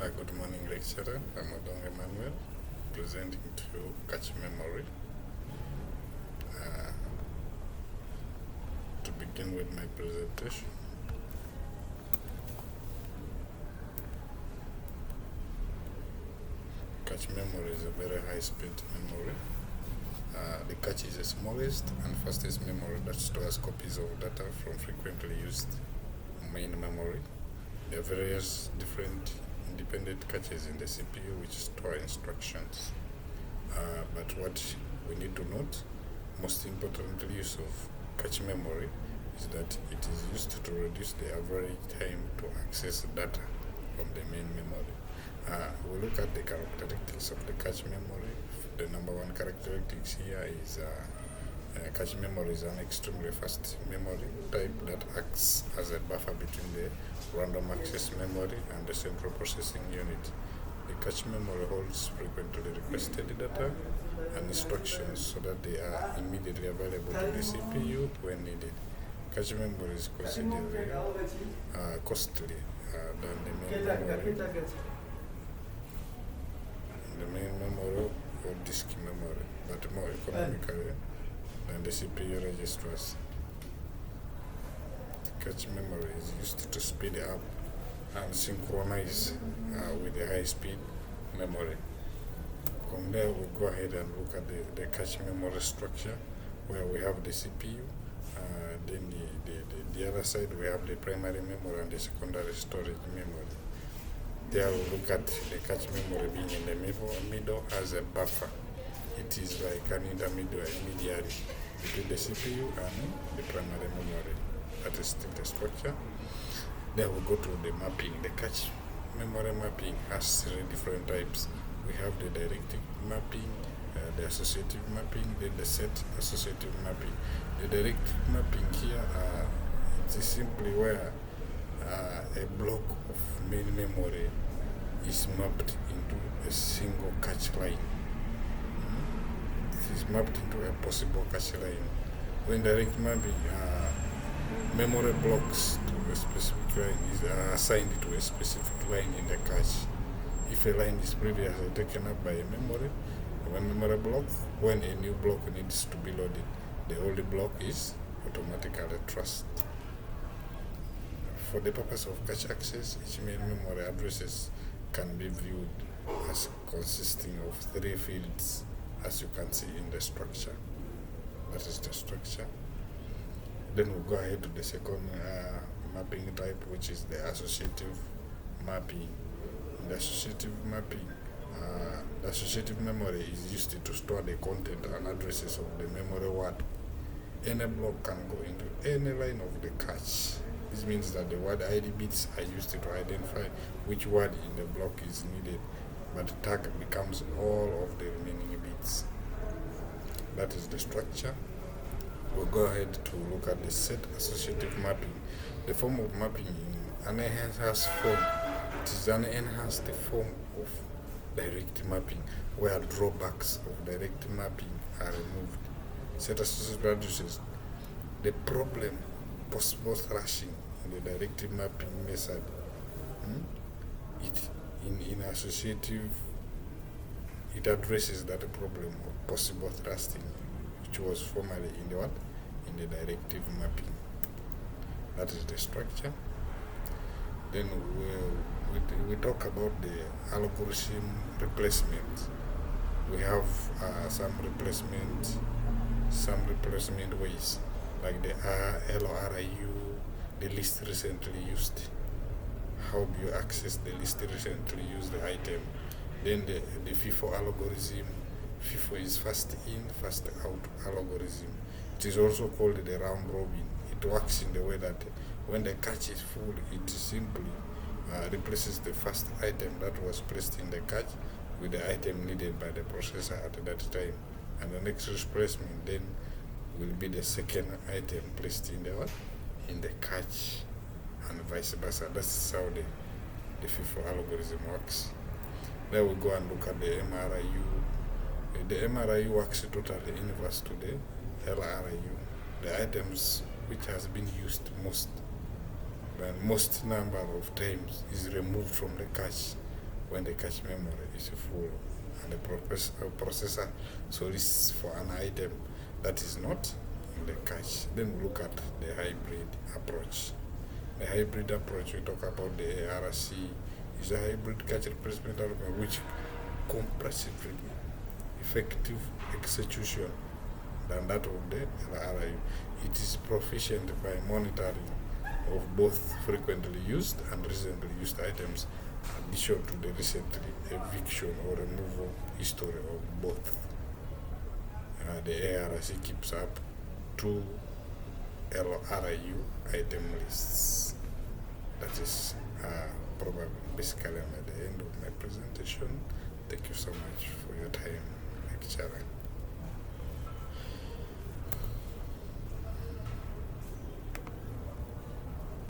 Good morning, lecturer. I'm Odong Emmanuel, presenting to you Catch Memory. To begin with my presentation, Catch Memory is a very high-speed memory. The cache is the smallest and fastest memory that stores copies of data from frequently used main memory. There are various different independent caches in the CPU which store instructions. But what we need to note, most important use of cache memory is that it is used to reduce the average time to access data from the main memory. We look at the characteristics of the cache memory. The number one characteristics here is cache memory is an extremely fast memory type that acts as a buffer between the random access memory and the central processing unit. The cache memory holds frequently requested data and instructions so that they are immediately available to the CPU when needed. Cache memory is considerably costly than the main memory or disk memory, but more economically than the CPU registers. Cache memory is used to speed up and synchronize with the high-speed memory. From there, we'll go ahead and look at the cache memory structure, where we have the CPU. Then the other side, we have the primary memory and the secondary storage memory. There we look at the cache memory being in the middle as a buffer. It is like an intermediary between the CPU and the primary memory. That is the structure. Then we go to the mapping. The cache memory mapping has three different types. We have the directive mapping, the associative mapping, then the set associative mapping. The directive mapping here, it is simply where a block of main memory is mapped into a single cache line. It is mapped into a possible cache line. When direct mapping, memory blocks to a specific line is assigned to a specific line in the cache. If a line is previously taken up by a memory block, when a new block needs to be loaded, the old block is automatically traced. For the purpose of cache access, each main memory addresses can be viewed as consisting of three fields, as you can see in the structure. That is the structure. Then we'll go ahead to the second mapping type, which is the associative mapping. In the associative mapping, the associative memory is used to store the content and addresses of the memory word. Any block can go into any line of the cache. This means that the word ID bits are used to identify which word in the block is needed, but the tag becomes all of the remaining bits. That is the structure. We'll go ahead to look at the set associative mapping. The form of mapping in an enhanced form. It is an enhanced form of direct mapping, where drawbacks of direct mapping are removed. Set associative addresses. The problem possible thrashing in the directive mapping method. In associative, it addresses that problem of possible thrusting, which was formerly in the directive mapping. That is the structure. Then we talk about the algorithm replacement. We have some replacement ways, like the LRIU, the least recently used. How do you access the least recently used item? Then the FIFO algorithm. FIFO is fast in, fast out algorithm. It is also called the round robin. It works in the way that when the cache is full, it simply replaces the first item that was placed in the cache with the item needed by the processor at that time. And the next replacement then will be the second item placed in the cache, and vice versa. That's how the FIFO algorithm works. Then we go and look at the MRIU. The MRIU works totally inverse to the LRIU. The items which has been used most number of times is removed from the cache when the cache memory is full and the processor solicits for an item that is not in the cache. Then we look at the hybrid approach. The hybrid approach, we talk about the ARC, is a hybrid cache replacement algorithm which compressively effective execution than that of the RIU. It is proficient by monitoring of both frequently used and recently used items, addition to the recently eviction or removal history of both. The ARC keeps up 2 LRIU item lists. That is probably basically I'm at the end of my presentation. Thank you so much for your time, lecturer.